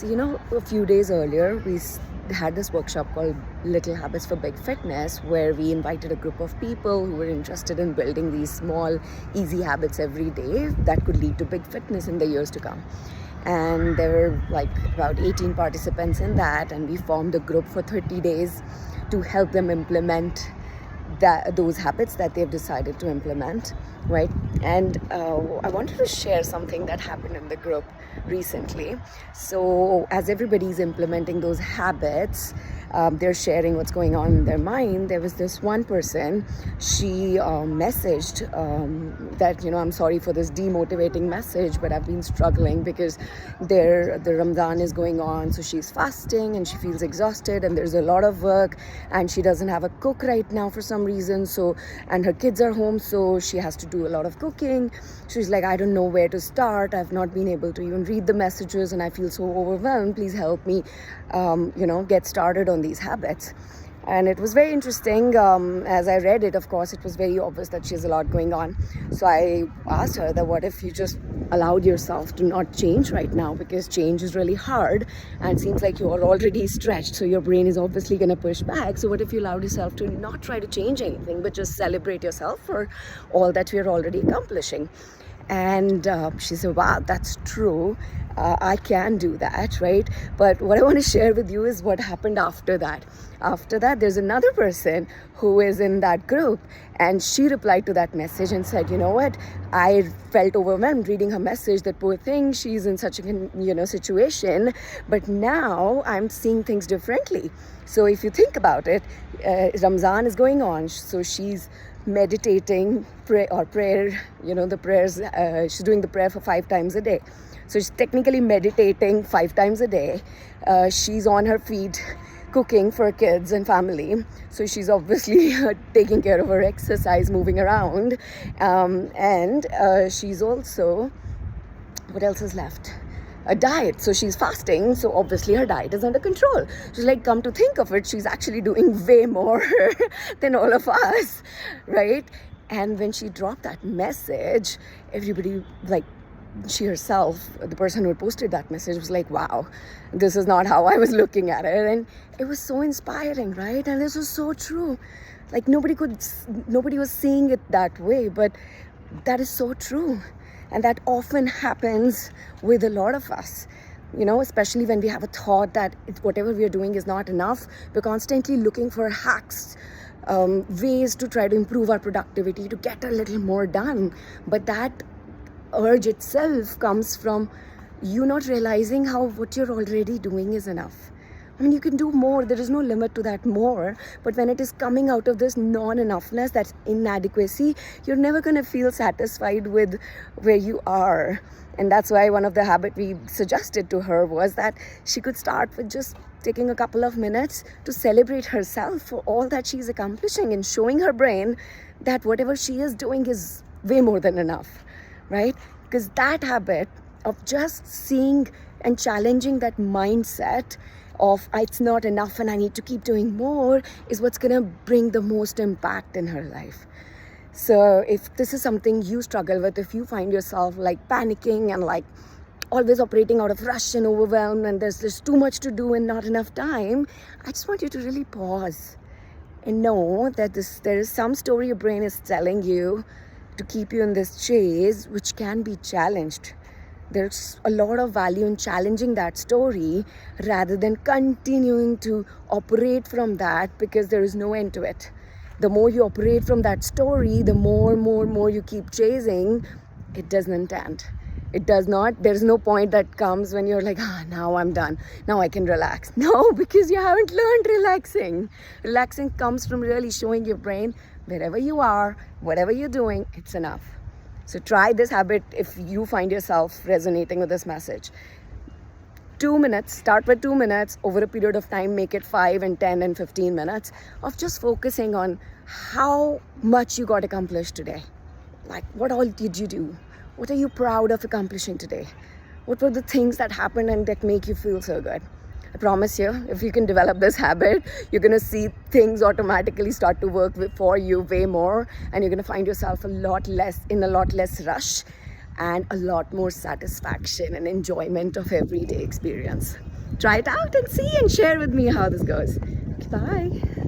So, a few days earlier, had this workshop called Little Habits for Big Fitness, where we invited a group of people who were interested in building these small, easy habits every day that could lead to big fitness in the years to come. And there were like about 18 participants in that, and we formed a group for 30 days to help them implement those habits that they've decided to implement, right? And I wanted to share something that happened in the group recently. So as everybody's implementing those habits, they're sharing what's going on in their mind. There was this one person, she messaged that, I'm sorry for this demotivating message, but I've been struggling because the Ramadan is going on. So she's fasting and she feels exhausted and there's a lot of work and she doesn't have a cook right now for some reason. So, and her kids are home, so she has to do a lot of cooking. She's like, I don't know where to start. I've not been able to even read the messages and I feel so overwhelmed. Please help me, get started on these habits. And it was very interesting. As I read it, of course, it was very obvious that she has a lot going on. So I asked her that what if you just allowed yourself to not change right now, because change is really hard and it seems like you are already stretched, so your brain is obviously going to push back. So what if you allowed yourself to not try to change anything but just celebrate yourself for all that you're already accomplishing? And she said, wow, that's true. I can do that, right? But what I want to share with you is what happened after that. After that, there's another person who is in that group, and she replied to that message and said, you know what, I felt overwhelmed reading her message, that poor thing, she's in such a situation, but now I'm seeing things differently. So if you think about it, Ramzan is going on, so she's meditating, prayer, the prayers, she's doing the prayer for 5 times a day. So she's technically meditating 5 times a day. She's on her feet cooking for kids and family. So she's obviously taking care of her exercise, moving around. And she's also, what else is left? A diet. So she's fasting, so obviously her diet is under control. She's like, come to think of it, she's actually doing way more than all of us, right? And when she dropped that message, everybody, like, she herself, the person who had posted that message, was like, wow, this is not how I was looking at it. And it was so inspiring, right? And this was so true. Like nobody was seeing it that way, but that is so true. And that often happens with a lot of us, especially when we have a thought that whatever we are doing is not enough. We're constantly looking for hacks, ways to try to improve our productivity, to get a little more done. But that urge itself comes from you not realizing how what you're already doing is enough. I mean, you can do more. There is no limit to that more. But when it is coming out of this non-enoughness, that's inadequacy, you're never going to feel satisfied with where you are. And that's why one of the habits we suggested to her was that she could start with just taking a couple of minutes to celebrate herself for all that she's accomplishing and showing her brain that whatever she is doing is way more than enough, right? Because that habit of just seeing and challenging that mindset of it's not enough and I need to keep doing more is what's going to bring the most impact in her life. So if this is something you struggle with, if you find yourself like panicking and like always operating out of rush and overwhelm and there's too much to do and not enough time, I just want you to really pause and know that there is some story your brain is telling you to keep you in this chase, which can be challenged. There's a lot of value in challenging that story rather than continuing to operate from that, because there is no end to it. The more you operate from that story, the more you keep chasing, it doesn't end. It does not. There's no point that comes when you're like, now I'm done. Now I can relax. No, because you haven't learned relaxing. Relaxing comes from really showing your brain wherever you are, whatever you're doing, it's enough. So try this habit if you find yourself resonating with this message. 2 minutes, start with 2 minutes, over a period of time, make it 5 and 10 and 15 minutes of just focusing on how much you got accomplished today. Like, what all did you do? What are you proud of accomplishing today? What were the things that happened and that make you feel so good? I promise you, if you can develop this habit, you're going to see things automatically start to work for you way more, and you're going to find yourself in a lot less rush and a lot more satisfaction and enjoyment of everyday experience. try it out and see and share with me how this goes. Okay, bye.